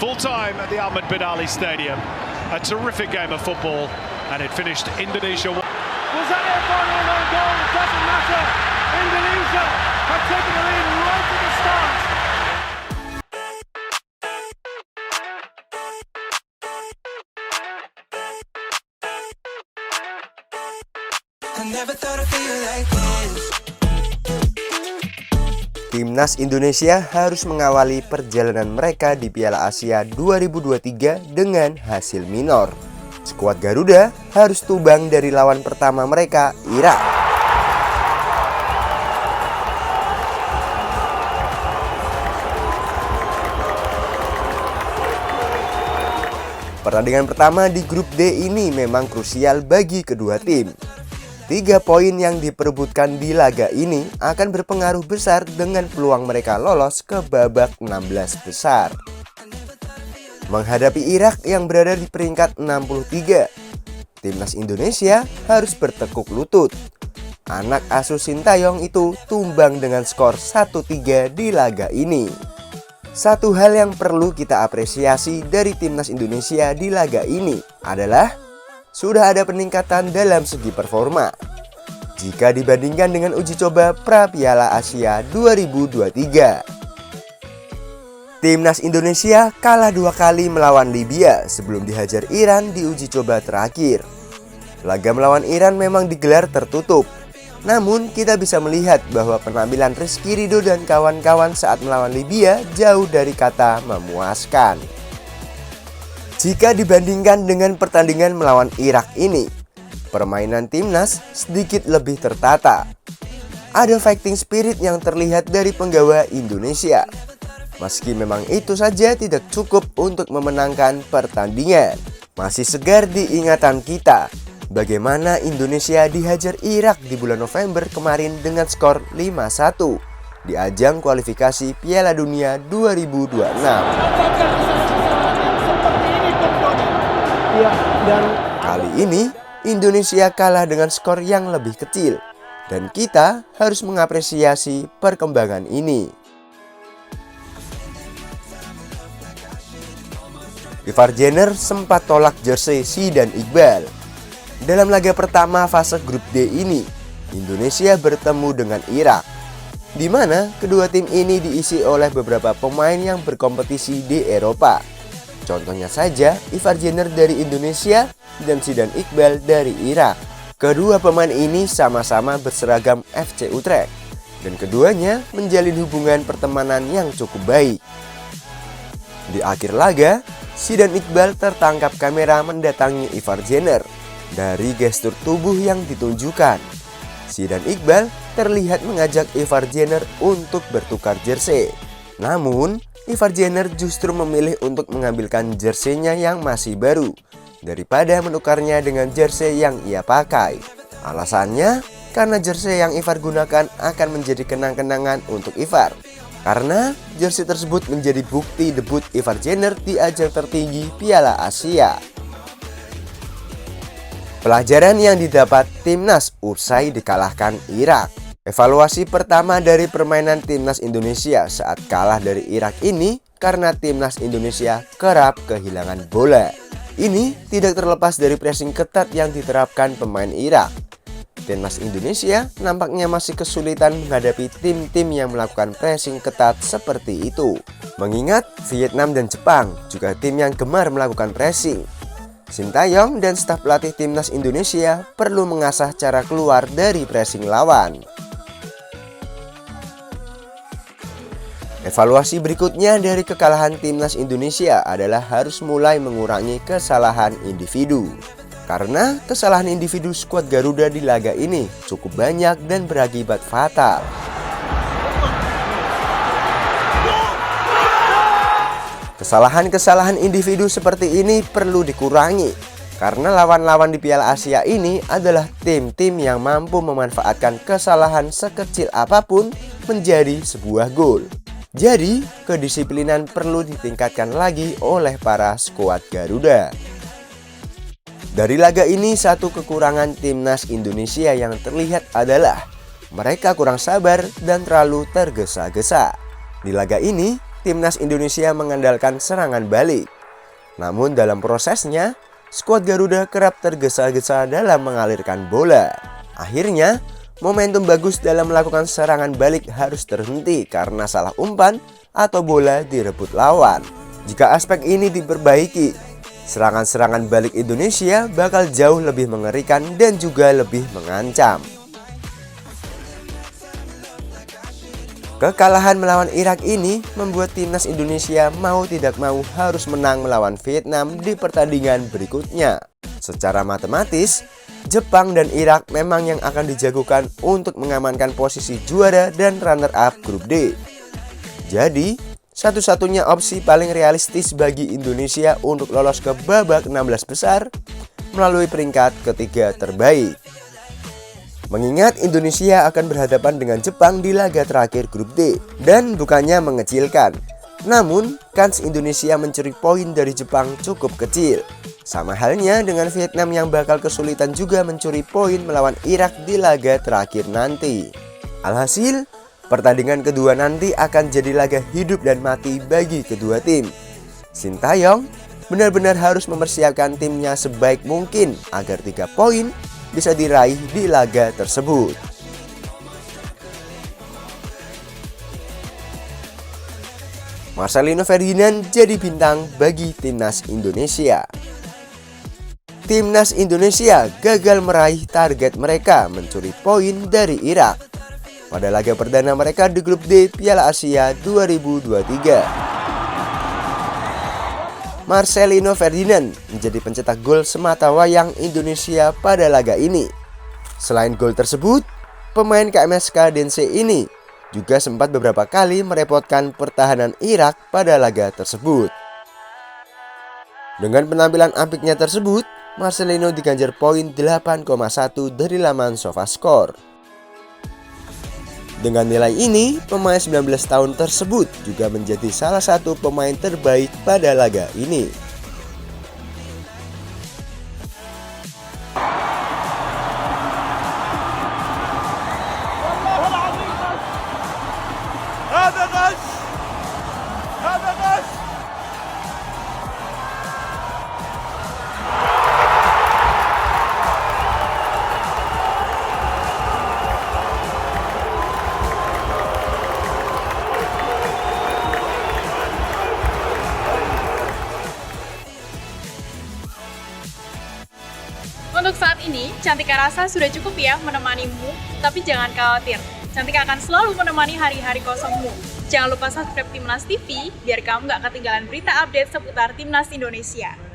full time at the Ahmed bin Ali Stadium. A terrific game of football, and it finished Indonesia. Was that a final no goal? It doesn't matter. Indonesia have taken the lead right at the start. I never thought I'd feel like this. Timnas Indonesia harus mengawali perjalanan mereka di Piala Asia 2023 dengan hasil minor. Skuad Garuda harus tumbang dari lawan pertama mereka, Irak. Pertandingan pertama di grup D ini memang krusial bagi kedua tim. 3 poin yang diperebutkan di laga ini akan berpengaruh besar dengan peluang mereka lolos ke babak 16 besar. Menghadapi Irak yang berada di peringkat 63, Timnas Indonesia harus bertekuk lutut. Anak asuh Sintayong itu tumbang dengan skor 1-3 di laga ini. Satu hal yang perlu kita apresiasi dari Timnas Indonesia di laga ini adalah sudah ada peningkatan dalam segi performa jika dibandingkan dengan uji coba pra Piala Asia 2023. Timnas Indonesia kalah 2 kali melawan Libya sebelum dihajar Iran di uji coba terakhir. Laga melawan Iran memang digelar tertutup, namun kita bisa melihat bahwa penampilan Rizky Ridho dan kawan-kawan saat melawan Libya jauh dari kata memuaskan. Jika dibandingkan dengan pertandingan melawan Irak ini, permainan timnas sedikit lebih tertata. Ada fighting spirit yang terlihat dari penggawa Indonesia. Meski memang itu saja tidak cukup untuk memenangkan pertandingan, masih segar di ingatan kita bagaimana Indonesia dihajar Irak di bulan November kemarin dengan skor 5-1 di ajang kualifikasi Piala Dunia 2026. Kali ini Indonesia kalah dengan skor yang lebih kecil dan kita harus mengapresiasi perkembangan ini. Ivar Jenner sempat tolak jersey Zidane Iqbal. Dalam laga pertama fase grup D ini, Indonesia bertemu dengan Irak, di mana kedua tim ini diisi oleh beberapa pemain yang berkompetisi di Eropa. Contohnya saja Ivar Jenner dari Indonesia dan Zidane Iqbal dari Irak. Kedua pemain ini sama-sama berseragam FC Utrecht dan keduanya menjalin hubungan pertemanan yang cukup baik. Di akhir laga, Zidane Iqbal tertangkap kamera mendatangi Ivar Jenner. Dari gestur tubuh yang ditunjukkan, Zidane Iqbal terlihat mengajak Ivar Jenner untuk bertukar jersey. Namun, Ivar Jenner justru memilih untuk mengambilkan jersey-nya yang masih baru daripada menukarnya dengan jersey yang ia pakai. Alasannya, karena jersey yang Ivar gunakan akan menjadi kenang-kenangan untuk Ivar. Karena jersey tersebut menjadi bukti debut Ivar Jenner di ajang tertinggi Piala Asia. Pelajaran yang didapat timnas usai dikalahkan Irak. Evaluasi pertama dari permainan timnas Indonesia saat kalah dari Irak ini karena timnas Indonesia kerap kehilangan bola. Ini tidak terlepas dari pressing ketat yang diterapkan pemain Irak. Timnas Indonesia nampaknya masih kesulitan menghadapi tim-tim yang melakukan pressing ketat seperti itu. Mengingat Vietnam dan Jepang juga tim yang gemar melakukan pressing. Sintayong dan staf pelatih timnas Indonesia perlu mengasah cara keluar dari pressing lawan. Evaluasi berikutnya dari kekalahan timnas Indonesia adalah harus mulai mengurangi kesalahan individu. Karena kesalahan individu skuad Garuda di laga ini cukup banyak dan berakibat fatal. Kesalahan-kesalahan individu seperti ini perlu dikurangi karena lawan-lawan di Piala Asia ini adalah tim-tim yang mampu memanfaatkan kesalahan sekecil apapun menjadi sebuah gol. Jadi, kedisiplinan perlu ditingkatkan lagi oleh para skuad Garuda. Dari laga ini, satu kekurangan timnas Indonesia yang terlihat adalah mereka kurang sabar dan terlalu tergesa-gesa. Di laga ini, timnas Indonesia mengandalkan serangan balik. Namun dalam prosesnya, skuad Garuda kerap tergesa-gesa dalam mengalirkan bola. Akhirnya, momentum bagus dalam melakukan serangan balik harus terhenti karena salah umpan atau bola direbut lawan. Jika aspek ini diperbaiki, serangan-serangan balik Indonesia bakal jauh lebih mengerikan dan juga lebih mengancam. Kekalahan melawan Irak ini membuat timnas Indonesia mau tidak mau harus menang melawan Vietnam di pertandingan berikutnya. Secara matematis, Jepang dan Irak memang yang akan dijagokan untuk mengamankan posisi juara dan runner-up grup D. Jadi, satu-satunya opsi paling realistis bagi Indonesia untuk lolos ke babak 16 besar melalui peringkat ketiga terbaik. Mengingat Indonesia akan berhadapan dengan Jepang di laga terakhir grup D dan bukannya mengecilkan, namun kans Indonesia mencuri poin dari Jepang cukup kecil. Sama halnya dengan Vietnam yang bakal kesulitan juga mencuri poin melawan Irak di laga terakhir nanti. Alhasil, pertandingan kedua nanti akan jadi laga hidup dan mati bagi kedua tim. Sintayong benar-benar harus mempersiapkan timnya sebaik mungkin agar 3 poin bisa diraih di laga tersebut. Marcelino Ferdinand jadi bintang bagi timnas Indonesia. Timnas Indonesia gagal meraih target mereka mencuri poin dari Irak pada laga perdana mereka di grup D Piala Asia 2023. Marcelino Ferdinand menjadi pencetak gol sematawayang Indonesia pada laga ini. Selain gol tersebut, pemain KMSK Dense ini juga sempat beberapa kali merepotkan pertahanan Irak pada laga tersebut. Dengan penampilan apiknya tersebut, Marcelino diganjar poin 8,1 dari laman SofaScore. Dengan nilai ini, pemain 19 tahun tersebut juga menjadi salah satu pemain terbaik pada laga ini. Untuk saat ini, Cantika rasa sudah cukup ya menemanimu, tapi jangan khawatir. Cantika akan selalu menemani hari-hari kosongmu. Jangan lupa subscribe Timnas TV, biar kamu gak ketinggalan berita update seputar Timnas Indonesia.